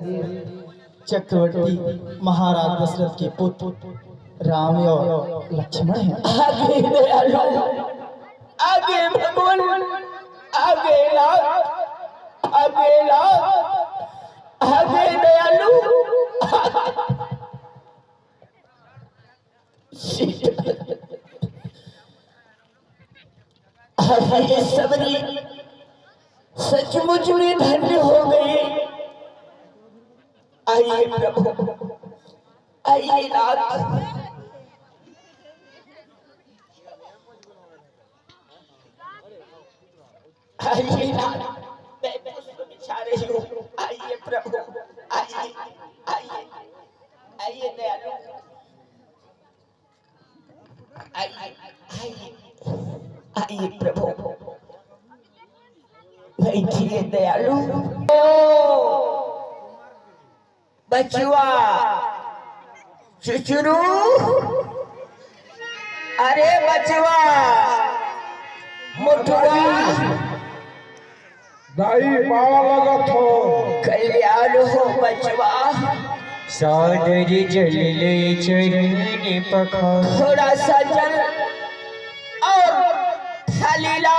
चक्रवर्ती महाराज दशरथ के पुत्र राम और लक्ष्मण हैं। आगे दयालु, आगे भगवान, आगे राम, आगे राम, आगे दयालु, आगे सबरी सचमुच में धन्य हो गए। आइए प्रभु, आइए नाथ, आइए नाथ, मैं पुष्प बिछा रही हूँ। आइए प्रभु, आइए, आइए, आइए दयालु, आइए, आइए, आइए प्रभु, बैठिए दयालु। बचुआ, चुचुरू, अरे बचुआ, मुठुआ, दाई पावा लगत हो। कल्याण हो बचवा। सादर जल ले चरण पखार। थोड़ा सा जल और थाली ला,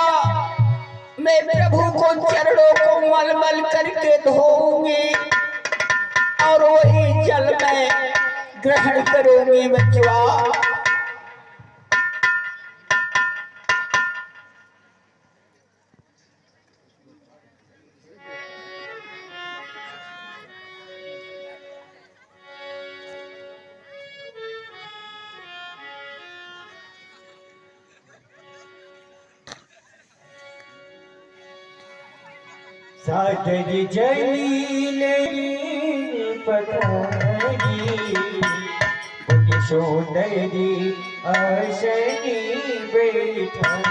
मैं प्रभु को चरणों को मल मल करके धोऊंगी और वही जल में ग्रहण करूंगी बचवा। सादर जल ले पखारी। पुण्य सुंदरी आसनी बैठाई।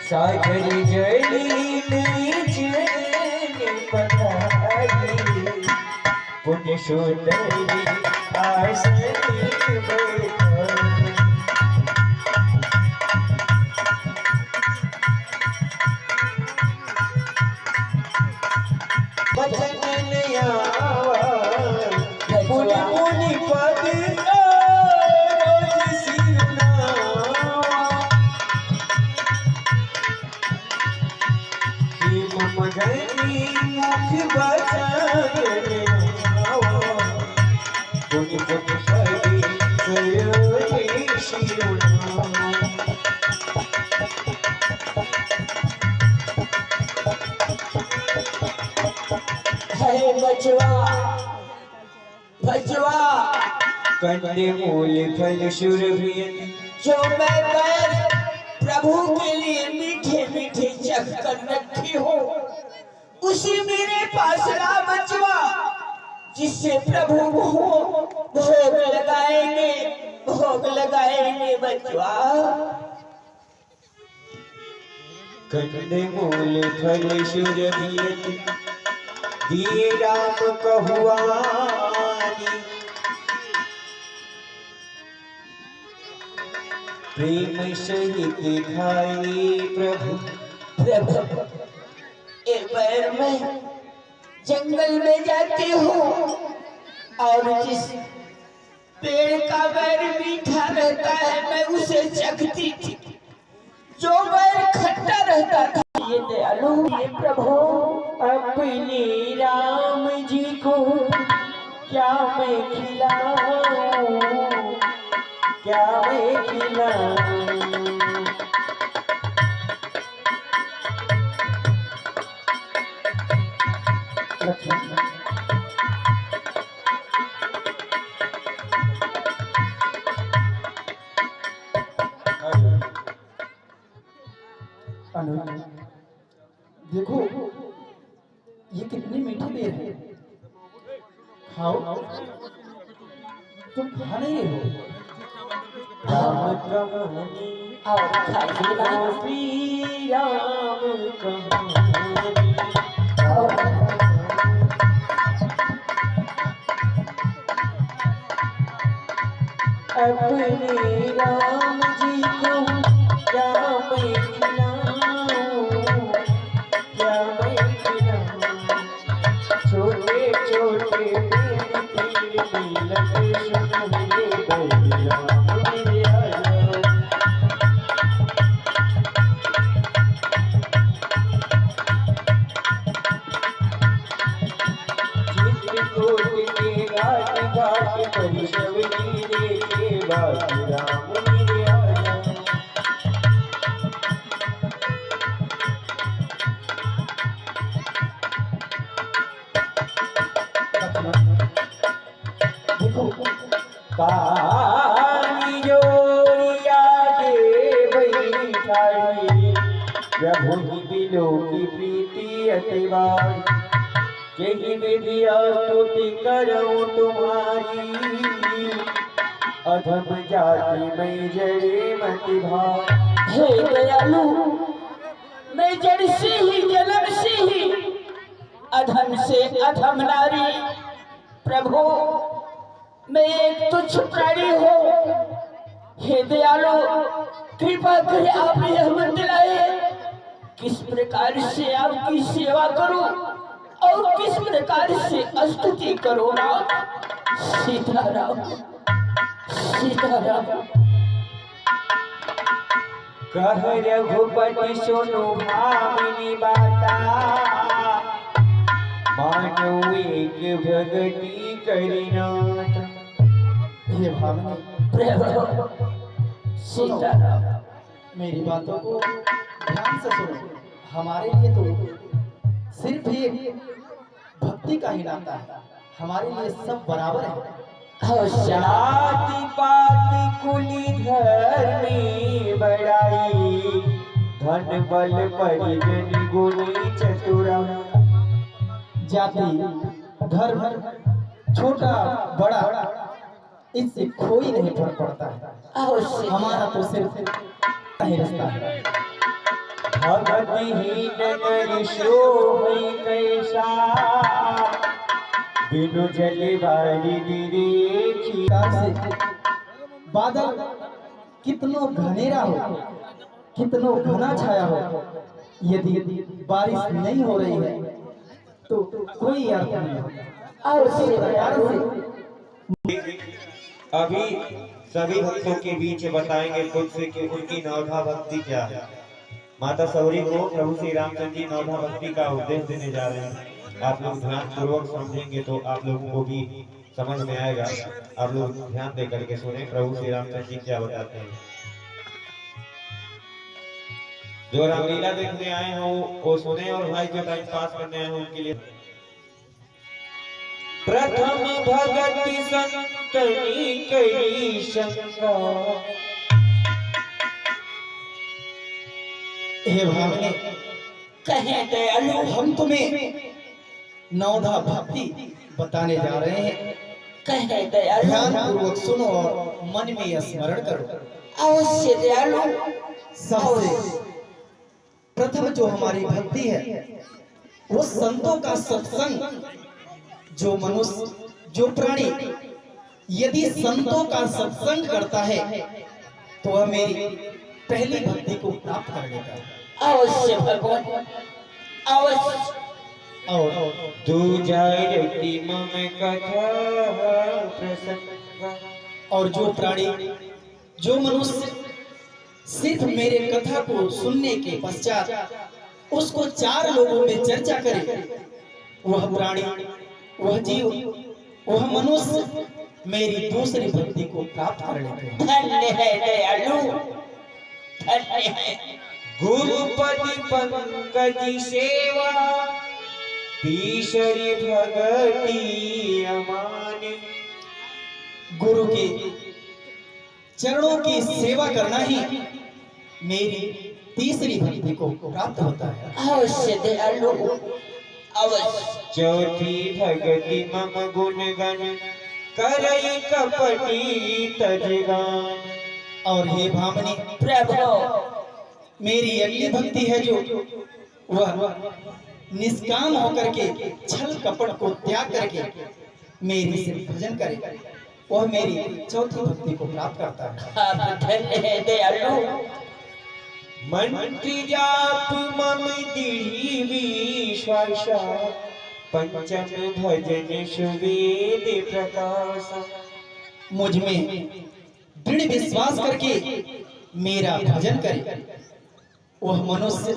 सागर जली चरण पखारी। पुण्य सुंदरी आसनी बैठाई। बचन आवा मुनि मुनि पद रोज सिरनावा। मगनी मुख बचन आवा। मुनि मुनि पद रोज सिरनावा। हे बचवा, बचवा, कंदे मूल फल सुरभियन। जो मैं बैर प्रभु के लिए मीठे मीठे चख कर रखी हूँ, उसी मेरे पास ला बचवा, जिससे प्रभु भोग लगाएंगे, भोग लगाएंगे बचवा। कंदे मूल फल सुरभियन। दिए राम कहुआनी। प्रेम सहित खाई प्रभु। प्रभु, एक बार मैं जंगल में जाती हूँ और जिस पेड़ का बैर मीठा रहता है मैं उसे चखती थी, जो बैर खट्टा रहता था। ये दयालु, ये प्रभु, अपने राम जी को क्या मैं खिलाऊं, क्या मैं खिलाऊं। देखो ये कितनी मीठी बेर है, खाओ। तुम खा नहीं हो। राम कहानी और खाइए ना। श्री राम कहानी। अपने राम जी को क्या मैं खिलाऊं, क्या मैं खिलाऊं। छोटे छोटे पेड़ में लगे सुनहरे राम मेरे आया। चित्रकूट के घाट घाट पर शबरी देखे बाकी राम मेरे आया। देखो कहानी जोरिया के बैठाई, प्रभु की बिलो की प्रीति अतिवार। यही विधिया स्तुति करूं तुम्हारी, अधम जाति में जड़े मति भार। हे दयालु, मैं जड़ से ही जन्म से ही अधम से अधम नारी। प्रभु मैं एक तुच्छ प्राणी हूँ। हे दयालु, कृपा कर आप यह बतलाए किस प्रकार से आपकी सेवा करूं और किस प्रकार से स्तुति करो राम। सीताराम सीताराम। कह रघुपति सुनो भामिनी बाता, मानो एक भगति करिनाथ। हे भामिनी, प्रभु सीताराम। मेरी बातों को ध्यान से सुनो। हमारे लिए तो सिर्फ एक भक्ति का ही नाता है, हमारे लिए सब बराबर है। जाति पाति कुली धर्मी बड़ाई, धन बल परिजन गुणी चतुरा। जाति धर्म छोटा बड़ा इससे कोई नहीं फर्क पड़ता है। हमारा तो सिर्फ ही रिश्ता है। भगतिहीन नर शोभै कैसा, बिनु जल बारी देखी। से बादल कितनो घनेरा हो, कितनो घना छाया हो, यदि बारिश नहीं हो रही है तो कोई अर्थ नहीं होता। और इसी प्रकार से अभी सभी भक्तों के बीच बताएंगे खुद से कि उनकी नवधा भक्ति क्या है। माता सौरी को प्रभु श्री रामचंद्र जी नवधा भक्ति का उपदेश देने जा रहे हैं। आप लोग ध्यान पूर्वक समझेंगे तो आप लोगों को भी समझ में आएगा। आप लोग ध्यान दे करके सुने प्रभु श्री रामचंद्र जी क्या बताते हैं। जो रामलीला देखने आए हो वो सुने, और भाई जो टाइम पास करने आए हो उनके लिए। प्रथम भगति संतनी करी शंका, हे भामिनी, कहे दयालु, हम तुम्हें नवधा भक्ति बताने जा रहे हैं। कहे दयालु। ध्यान पूर्वक सुनो और मन में स्मरण करो। अवश्य दयालु। सबसे प्रथम जो हमारी भक्ति है वो संतों का सत्संग। जो मनुष्य, जो प्राणी यदि संतों का सत्संग करता है तो वह मेरी पहली भक्ति को प्राप्त कर लेता है। अवश्य भगवान, अवश्य। और तू जायती मम कथा प्रसंग। और जो प्राणी, जो मनुष्य सिर्फ मेरे कथा को सुनने के पश्चात उसको चार लोगों में चर्चा करे, वह प्राणी, वह जीव, वह मनुष्य मेरी दूसरी भक्ति को प्राप्त कर लेते हैं। धन्य है दयालु, धन्य है। गुरुपति पंकज सेवा, तीसरी भगति अमानी। गुरु के चरणों की सेवा करना ही मेरी तीसरी भक्ति को प्राप्त होता है। अवश्य दयालु, अवश्य। चौथी भगति मम गुण गण, करई कपटी तजगान। और हे भामिनी, प्रभु मेरी अगली भक्ति है जो वह निष्काम होकर के छल कपट को त्याग करके मेरी सिर्फ भजन करे। वह मेरी चौथी भक्ति को प्राप्त करता है। आप धन्य है दयालु। मंत्री जाप मम दृढ़ी विश्वास पंचम भजन सुवेद प्रकाश। मुझ में दृढ़ विश्वास करके मेरा भजन करे वह मनुष्य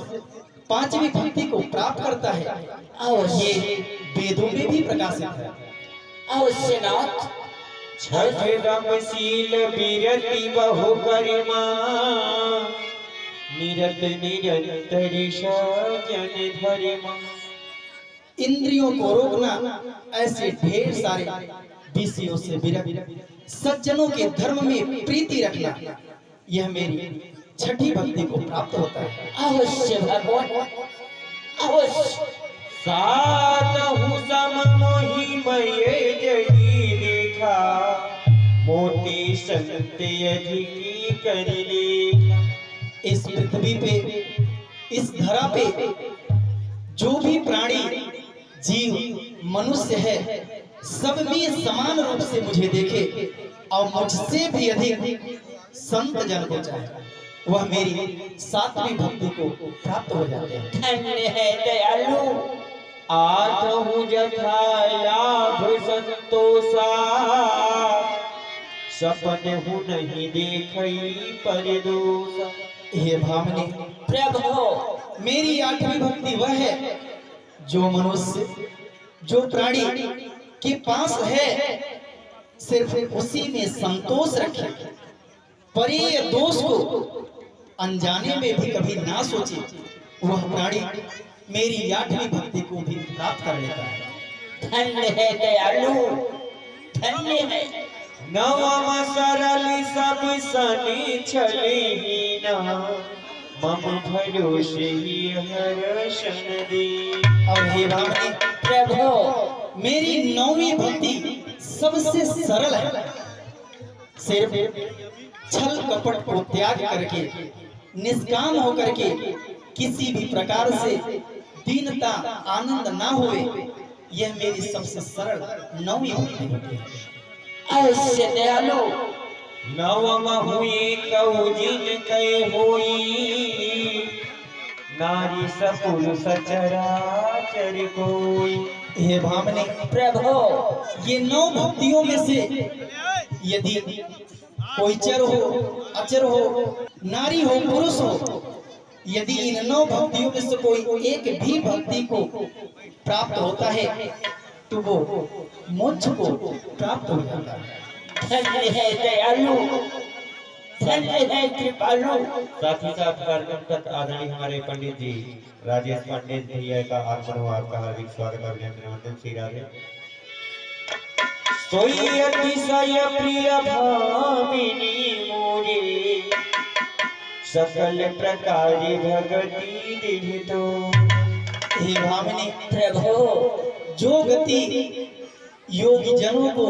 पांचवी भक्ति को प्राप्त करता है। अवश्य ये वेदों में भी प्रकाशित है। अवश्य नाथ। छठ रमशील विरति बहु गरिमा निरत निरंतर सजन धर्मा। इंद्रियों को रोकना, ऐसे ढेर सारे विषयों से विरक्त सज्जनों के धर्म में प्रीति रखना, यह मेरी छठी भक्ति को प्राप्त होता है। अवश्य भगवान अवश्य। साधु सम मोहि मये जही देखा मोती संत अधिकी कर लेखा। इस पृथ्वी पे, इस धरा पे जो भी प्राणी जीव मनुष्य है, सब में समान रूप से मुझे देखे और मुझसे भी अधिक संत जन को चाहे, वह मेरी सातवीं भक्ति को प्राप्त हो जाते हैं। धन्य है दयालु। आधहु जथा लाभ संतोषा सपन हूँ नहीं देखई परदोषा। हे भामनी, प्रभु मेरी आठवीं भक्ति वह है जो मनुष्य, जो प्राणी के पास है, सिर्फ उसी में संतोष रखे, परे दोष को अनजाने में भी कभी ना सोचे, वह प्राणी मेरी आठवीं भक्ति को भी प्राप्त कर लेता है। धन्य है दयालु। धन्य है। नवम सरल सब सने छलहीना मम भरोसे ही हर्षण दे। और हे भामनी, प्रभु मेरी नौवीं भक्ति सबसे सरल है। सिर्फ छल कपट को त्याग करके, निष्काम होकर के, किसी भी प्रकार से दीनता आनंद ना होए, यह मेरी सबसे सरल नौवीं भक्ति होती है। अवश्य दयालु। नवम हुए कऊ जिन कहे होई नारी सकुल सचराचर कोई। हे भामनी, प्रभु ये 9 भक्तियों में से यदि कोई चर हो, अचर हो, नारी हो, पुरुष हो, यदि इन 9 भक्तियों में से कोई एक भी भक्ति को प्राप्त होता है तो वो मोक्ष को प्राप्त हो जाता है। धन्य है दयालु। धन्य है कृपालु। साथ ही साथ कार्यक्रम तक आदरणीय हमारे पंडित जी राजेश पंडित भैया का आगमन हुआ। आपका हार्दिक स्वागत और अभिनंदन। श्री राधे। सोई अतिशय प्रिय भामिनी मोरे सकल प्रकार भगति दिल तो। हे भामिनी, प्रभु जो गति योगी जनों को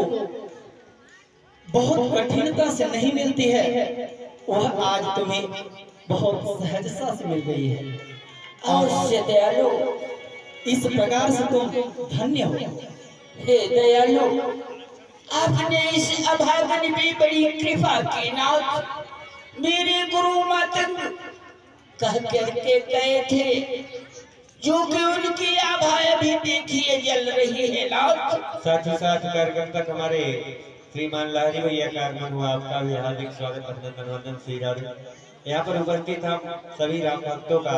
बहुत कठिनता से नहीं मिलती है, वह आज तुम्हें बहुत सहजता से मिल गई है। अवश्य दयालु। इस प्रकार से तुम धन्य हो। हे दयालु, आपने इस अभागन में बड़ी कृपा की नाथ। मेरे गुरु मातंग कह करके गए थे, जो कि उनकी आभा अभी देखिए जल रही है नाथ। साथ ही साथ कार्यक्रम तक हमारे श्रीमान लहरी भैया का आगमन हुआ। आपका भी हार्दिक स्वागत अभिनंदन वंदन। श्री राधे। यहाँ पर उपस्थित हम सभी राम भक्तों का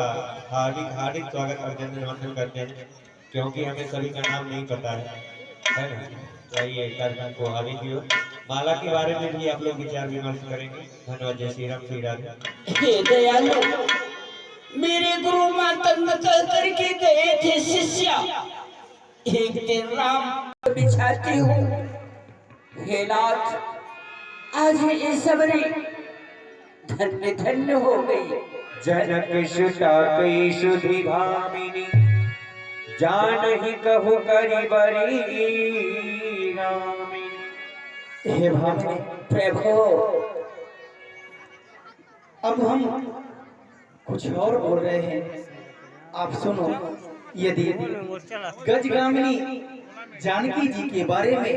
हार्दिक हार्दिक स्वागत अभिनंदन वंदन करते हैं, क्योंकि हमें सभी का नाम नहीं पता है ना। चाहिए कार्यक्रम को आगे की ओर। माला के बारे में भी आप लोग विचार विमर्श करेंगे। धन्यवाद। जय श्री राम। श्री राधे। हे दयालु, मेरे गुरु मातंग कह करके गए थे शिष्या, एक दिन राम बिछाती हूँ। हे नाथ, आज ये सबरी धन्य धन्य हो गई। जनक सुता कई सुधि भामिनी जानहि कहु करि बरी रामिनी। हे भामिनी, प्रभु अब हम कुछ और बोल रहे हैं, आप सुनो। यदि गजगामिनी जानकी जी के बारे में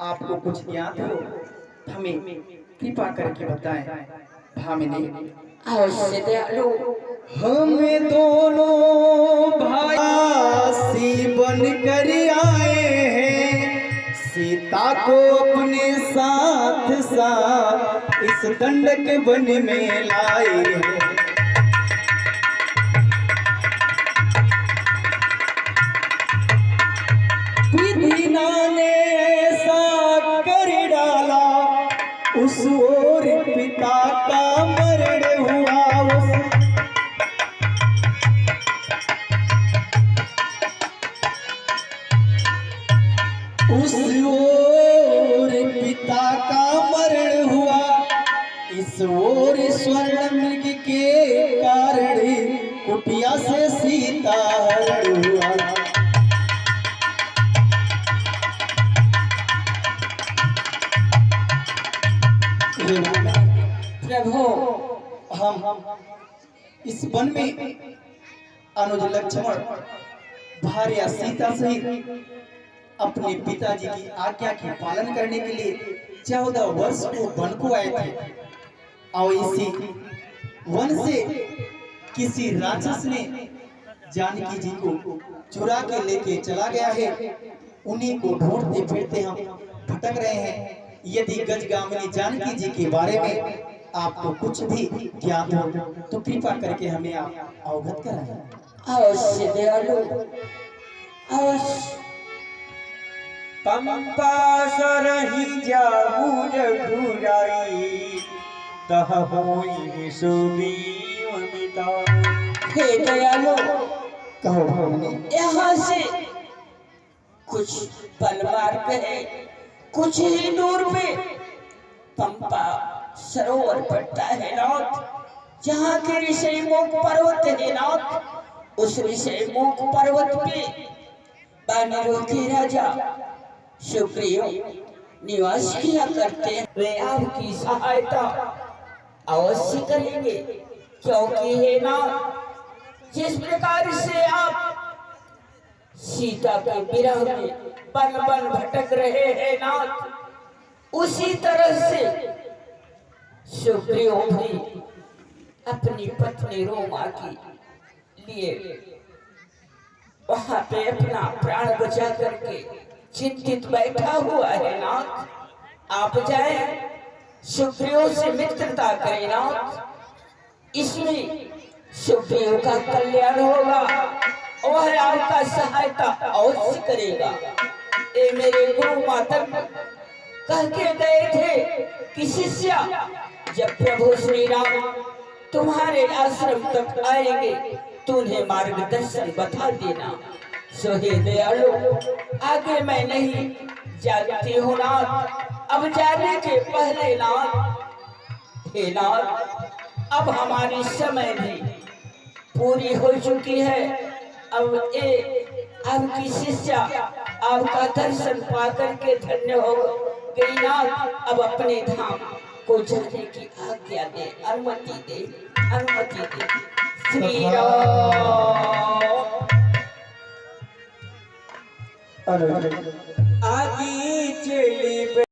आपको कुछ ज्ञात हो हमें कृपा करके बताएं। भामिनी, अवश्य दयालु। हमें दोनों भाई बन कर आए हैं, सीता को अपने साथ साथ इस दंडक वन में लाए हैं। विधिना ने ऐसा कर डाला, उस ओर पिता का मरण हुआ। उस ओर पिता का मरण हुआ, इस ओर स्वर्ण मृग के कारण कुटिया से सीता हरण हुआ। प्रभु, हम इस वन में अनुज लक्ष्मण भार्या सीता सहित अपने पिताजी की आज्ञा के पालन करने के लिए 14 वर्ष को वन को आए थे। और इसी वन से किसी राक्षस ने जानकी जी को चुरा के लेके चला गया है। उन्हीं को ढूंढते फिरते हम भटक रहे हैं। यदि गजगामिनी जानकी जी के बारे में आपको कुछ भी ज्ञात हो तो कृपा करके हमें आप अवगत कराएं। अवश्य दयालु, अवश्य। पंपा सरहि जाहु रघुराई, तह होई सुबी अमिता। हे दयालु, कहो भामिनी। यहाँ से कुछ पल मार्ग है, कुछ ही दूर पे पंपा सरोवर पड़ता है नाथ, जहाँ के ऋषिमुख पर्वत है नाथ। उस ऋषिमुख पर्वत पे वानरों के राजा सुग्रीव निवास किया करते हैं। वे आपकी सहायता अवश्य करेंगे, क्योंकि है नाथ, जिस प्रकार से आप सीता के विरह में बन बन भटक रहे हैं नाथ, उसी तरह से सुग्रीव भी अपनी पत्नी रोमा के लिए वहां पे अपना प्राण बचा करके चिंतित बैठा हुआ है नाथ। आप जाएं, सुग्रीव से मित्रता करें नाथ, इसमें सुग्रीव का कल्याण होगा और आपका सहायता अवश्य करेगा। ये मेरे गुरु माता कह के गए थे कि शिष्या, जब प्रभु श्री राम तुम्हारे आश्रम तक आएंगे तो उन्हें मार्गदर्शन बता देना। सो हे दयालु, आगे मैं नहीं जानती हूँ नाथ, अब जाने के पहले नाथ, हे नाथ, अब हमारी समय भी पूरी हो चुकी है। अब आपकी शिष्या आपका दर्शन पाकर के धन्य हो गई नाथ। अब अपने धाम को जाने की आज्ञा दे, अनुमति दे, अनुमति दे। श्री राम। आगे चली